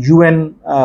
UN,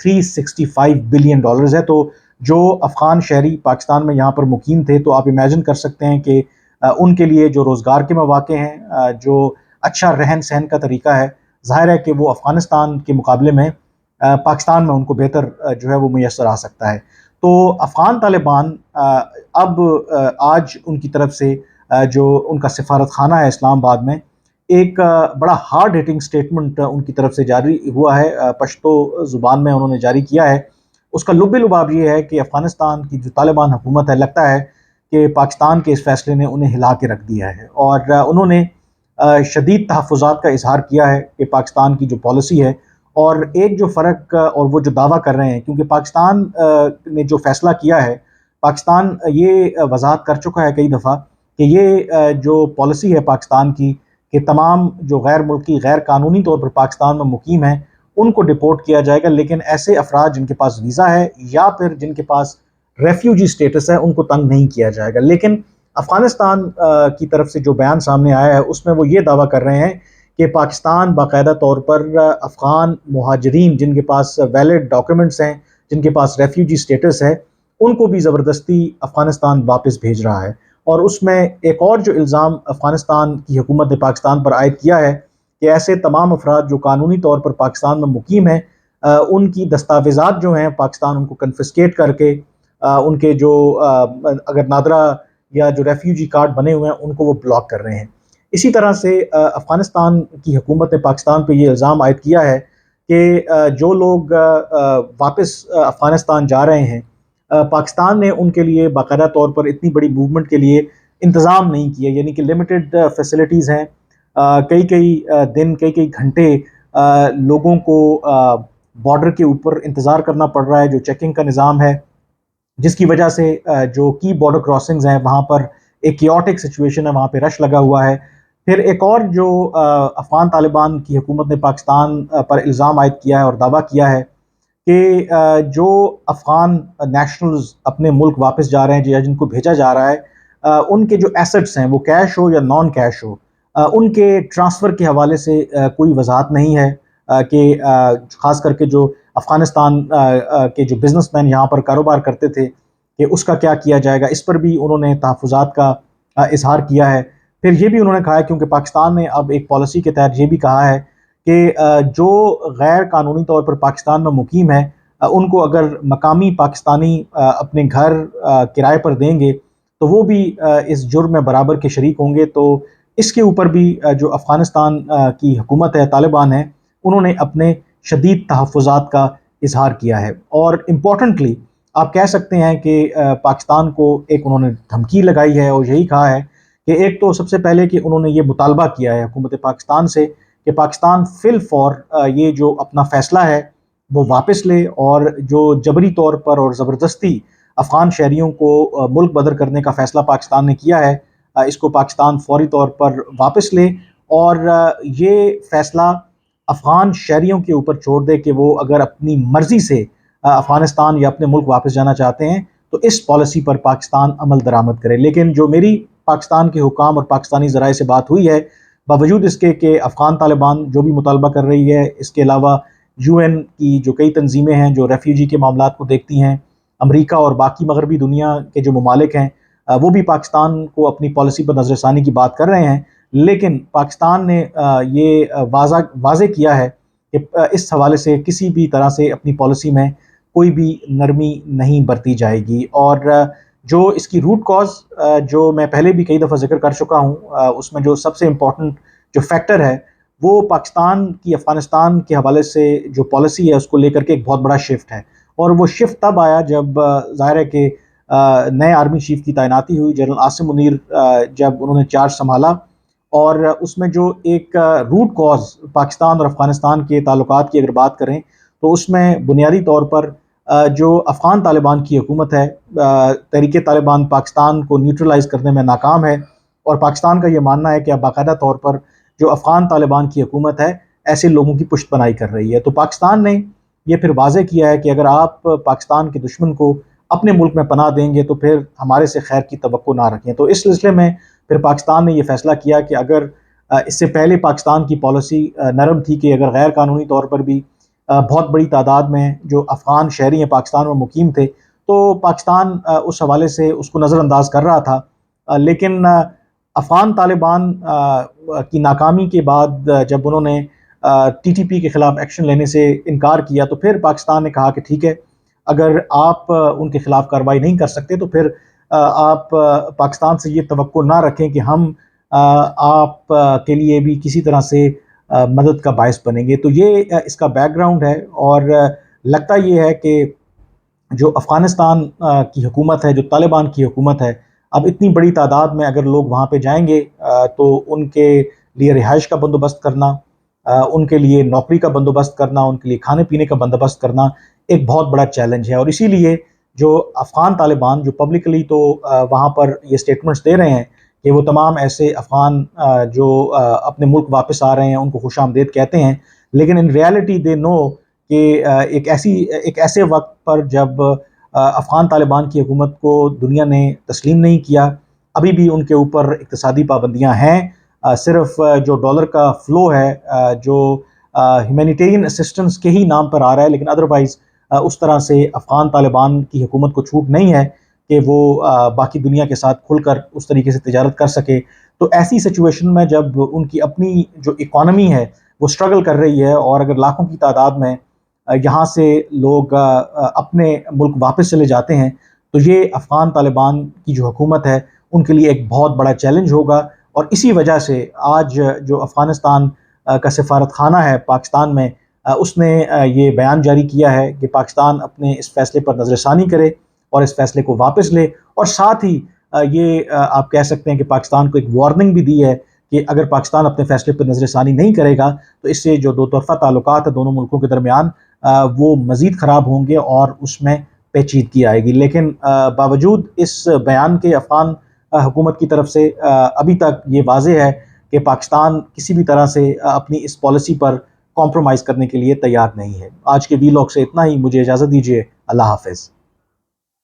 $365 billion ہے۔ تو جو افغان شہری پاکستان میں یہاں پر مقیم تھے، تو آپ امیجن کر سکتے ہیں کہ ان کے لیے جو روزگار کے مواقع ہیں، جو اچھا رہن سہن کا طریقہ ہے، ظاہر ہے کہ وہ افغانستان کے مقابلے میں پاکستان میں ان کو بہتر جو ہے وہ میسر آ سکتا ہے۔ تو افغان طالبان اب آج ان کی طرف سے جو ان کا سفارت خانہ ہے اسلام آباد میں، ایک بڑا ہارڈ ہٹنگ سٹیٹمنٹ ان کی طرف سے جاری ہوا ہے، پشتو زبان میں انہوں نے جاری کیا ہے۔ اس کا لب لباب یہ ہے کہ افغانستان کی جو طالبان حکومت ہے، لگتا ہے کہ پاکستان کے اس فیصلے نے انہیں ہلا کے رکھ دیا ہے، اور انہوں نے شدید تحفظات کا اظہار کیا ہے کہ پاکستان کی جو پالیسی ہے، اور ایک جو فرق اور وہ جو دعویٰ کر رہے ہیں، کیونکہ پاکستان نے جو فیصلہ کیا ہے، پاکستان یہ وضاحت کر چکا ہے کئی دفعہ کہ یہ جو پالیسی ہے پاکستان کی، کہ تمام جو غیر ملکی غیر قانونی طور پر پاکستان میں مقیم ہیں ان کو ڈپورٹ کیا جائے گا، لیکن ایسے افراد جن کے پاس ویزا ہے یا پھر جن کے پاس ریفیوجی سٹیٹس ہے ان کو تنگ نہیں کیا جائے گا۔ لیکن افغانستان کی طرف سے جو بیان سامنے آیا ہے اس میں وہ یہ دعویٰ کر رہے ہیں کہ پاکستان باقاعدہ طور پر افغان مہاجرین جن کے پاس ویلڈ ڈاکیومنٹس ہیں، جن کے پاس ریفیوجی سٹیٹس ہے، ان کو بھی زبردستی افغانستان واپس بھیج رہا ہے۔ اور اس میں ایک اور جو الزام افغانستان کی حکومت نے پاکستان پر عائد کیا ہے کہ ایسے تمام افراد جو قانونی طور پر پاکستان میں مقیم ہیں، ان کی دستاویزات جو ہیں پاکستان ان کو کنفسکیٹ کر کے ان کے جو اگر نادرا یا جو ریفیوجی کارڈ بنے ہوئے ہیں ان کو وہ بلاک کر رہے ہیں۔ اسی طرح سے افغانستان کی حکومت نے پاکستان پہ یہ الزام عائد کیا ہے کہ جو لوگ واپس افغانستان جا رہے ہیں، پاکستان نے ان کے لیے باقاعدہ طور پر اتنی بڑی موومنٹ کے لیے انتظام نہیں کیے، یعنی کہ لمیٹڈ فیسلٹیز ہیں، کئی دن کئی گھنٹے لوگوں کو بارڈر کے اوپر انتظار کرنا پڑ رہا ہے، جو چیکنگ کا نظام ہے، جس کی وجہ سے جو کی بارڈر کراسنگز ہیں وہاں پر ایک کیوٹک سچویشن ہے، وہاں پہ رش لگا ہوا ہے۔ پھر ایک اور جو افغان طالبان کی حکومت نے پاکستان پر الزام عائد کیا ہے اور دعویٰ کیا ہے کہ جو افغان نیشنلز اپنے ملک واپس جا رہے ہیں یا جن کو بھیجا جا رہا ہے، ان کے جو ایسٹس ہیں وہ کیش ہو یا نان کیش ہو، ان کے ٹرانسفر کے حوالے سے کوئی وضاحت نہیں ہے کہ خاص کر کے جو افغانستان کے جو بزنس مین یہاں پر کاروبار کرتے تھے کہ اس کا کیا کیا جائے گا، اس پر بھی انہوں نے تحفظات کا اظہار کیا ہے۔ پھر یہ بھی انہوں نے کہا ہے، کیونکہ پاکستان نے اب ایک پالیسی کے تحت یہ بھی کہا ہے کہ جو غیر قانونی طور پر پاکستان میں مقیم ہے ان کو اگر مقامی پاکستانی اپنے گھر کرائے پر دیں گے تو وہ بھی اس جرم میں برابر کے شریک ہوں گے۔ تو اس کے اوپر بھی جو افغانستان کی حکومت ہے، طالبان ہے، انہوں نے اپنے شدید تحفظات کا اظہار کیا ہے۔ اور امپورٹنٹلی آپ کہہ سکتے ہیں کہ پاکستان کو ایک انہوں نے دھمکی لگائی ہے، اور یہی کہا ہے کہ ایک تو سب سے پہلے کہ انہوں نے یہ مطالبہ کیا ہے حکومت پاکستان سے کہ پاکستان فی الفور یہ جو اپنا فیصلہ ہے وہ واپس لے، اور جو جبری طور پر اور زبردستی افغان شہریوں کو ملک بدر کرنے کا فیصلہ پاکستان نے کیا ہے، اس کو پاکستان فوری طور پر واپس لے، اور یہ فیصلہ افغان شہریوں کے اوپر چھوڑ دے کہ وہ اگر اپنی مرضی سے افغانستان یا اپنے ملک واپس جانا چاہتے ہیں تو اس پالیسی پر پاکستان عمل درآمد کرے۔ لیکن جو میری پاکستان کے حکام اور پاکستانی ذرائع سے بات ہوئی ہے، باوجود اس کے کہ افغان طالبان جو بھی مطالبہ کر رہی ہے، اس کے علاوہ یو این کی جو کئی تنظیمیں ہیں جو ریفیوجی کے معاملات کو دیکھتی ہیں، امریکہ اور باقی مغربی دنیا کے جو ممالک ہیں، وہ بھی پاکستان کو اپنی پالیسی پر نظر ثانی کی بات کر رہے ہیں، لیکن پاکستان نے یہ واضح کیا ہے کہ اس حوالے سے کسی بھی طرح سے اپنی پالیسی میں کوئی بھی نرمی نہیں برتی جائے گی۔ اور جو اس کی روٹ کاز جو میں پہلے بھی کئی دفعہ ذکر کر چکا ہوں، اس میں جو سب سے امپورٹنٹ جو فیکٹر ہے وہ پاکستان کی افغانستان کے حوالے سے جو پالیسی ہے اس کو لے کر کے ایک بہت بڑا شفٹ ہے، اور وہ شفٹ تب آیا جب ظاہر ہے کہ نئے آرمی چیف کی تعیناتی ہوئی، جنرل عاصم منیر جب انہوں نے چارج سنبھالا، اور اس میں جو ایک روٹ کاز پاکستان اور افغانستان کے تعلقات کی اگر بات کریں تو اس میں بنیادی طور پر جو افغان طالبان کی حکومت ہے، تحریک طالبان پاکستان کو نیوٹرلائز کرنے میں ناکام ہے، اور پاکستان کا یہ ماننا ہے کہ اب باقاعدہ طور پر جو افغان طالبان کی حکومت ہے ایسے لوگوں کی پشت پناہی کر رہی ہے۔ تو پاکستان نے یہ پھر واضح کیا ہے کہ اگر آپ پاکستان کے دشمن کو اپنے ملک میں پناہ دیں گے تو پھر ہمارے سے خیر کی توقع نہ رکھیں۔ تو اس سلسلے میں پھر پاکستان نے یہ فیصلہ کیا کہ اگر اس سے پہلے پاکستان کی پالیسی نرم تھی کہ اگر غیر قانونی طور پر بھی بہت بڑی تعداد میں جو افغان شہری ہیں پاکستان میں مقیم تھے، تو پاکستان اس حوالے سے اس کو نظر انداز کر رہا تھا، لیکن افغان طالبان کی ناکامی کے بعد جب انہوں نے ٹی پی کے خلاف ایکشن لینے سے انکار کیا، تو پھر پاکستان نے کہا کہ ٹھیک ہے، اگر آپ ان کے خلاف کارروائی نہیں کر سکتے تو پھر آپ پاکستان سے یہ توقع نہ رکھیں کہ ہم آپ کے لیے بھی کسی طرح سے مدد کا باعث بنیں گے۔ تو یہ اس کا بیک گراؤنڈ ہے، اور لگتا یہ ہے کہ جو افغانستان کی حکومت ہے، جو طالبان کی حکومت ہے، اب اتنی بڑی تعداد میں اگر لوگ وہاں پہ جائیں گے تو ان کے لیے رہائش کا بندوبست کرنا، ان کے لیے نوکری کا بندوبست کرنا، ان کے لیے کھانے پینے کا بندوبست کرنا ایک بہت بڑا چیلنج ہے۔ اور اسی لیے جو افغان طالبان جو پبلکلی تو وہاں پر یہ سٹیٹمنٹس دے رہے ہیں کہ وہ تمام ایسے افغان جو اپنے ملک واپس آ رہے ہیں ان کو خوش آمدید کہتے ہیں، لیکن ان ریالٹی دے نو کہ ایک ایسے وقت پر جب افغان طالبان کی حکومت کو دنیا نے تسلیم نہیں کیا، ابھی بھی ان کے اوپر اقتصادی پابندیاں ہیں، صرف جو ڈالر کا فلو ہے، جو ہیومینیٹیرین اسسٹنس کے ہی نام پر آ رہا ہے، لیکن ادروائز اس طرح سے افغان طالبان کی حکومت کو چھوٹ نہیں ہے کہ وہ باقی دنیا کے ساتھ کھل کر اس طریقے سے تجارت کر سکے۔ تو ایسی سچویشن میں جب ان کی اپنی جو اکانومی ہے وہ سٹرگل کر رہی ہے، اور اگر لاکھوں کی تعداد میں یہاں سے لوگ اپنے ملک واپس چلے جاتے ہیں، تو یہ افغان طالبان کی جو حکومت ہے ان کے لیے ایک بہت بڑا چیلنج ہوگا۔ اور اسی وجہ سے آج جو افغانستان کا سفارت خانہ ہے پاکستان میں، اس نے یہ بیان جاری کیا ہے کہ پاکستان اپنے اس فیصلے پر نظر ثانی کرے اور اس فیصلے کو واپس لے، اور ساتھ ہی یہ آپ کہہ سکتے ہیں کہ پاکستان کو ایک وارننگ بھی دی ہے کہ اگر پاکستان اپنے فیصلے پر نظر ثانی نہیں کرے گا تو اس سے جو دو طرفہ تعلقات ہیں دونوں ملکوں کے درمیان وہ مزید خراب ہوں گے اور اس میں پیچیدگی آئے گی۔ لیکن باوجود اس بیان کے افغان حکومت کی طرف سے ابھی تک یہ واضح ہے کہ پاکستان کسی بھی طرح سے اپنی اس پالیسی پر کمپرومائز کرنے کے لیے تیار نہیں ہے۔ آج کے وی لاگ سے اتنا ہی، مجھے اجازت دیجیے، اللہ حافظ۔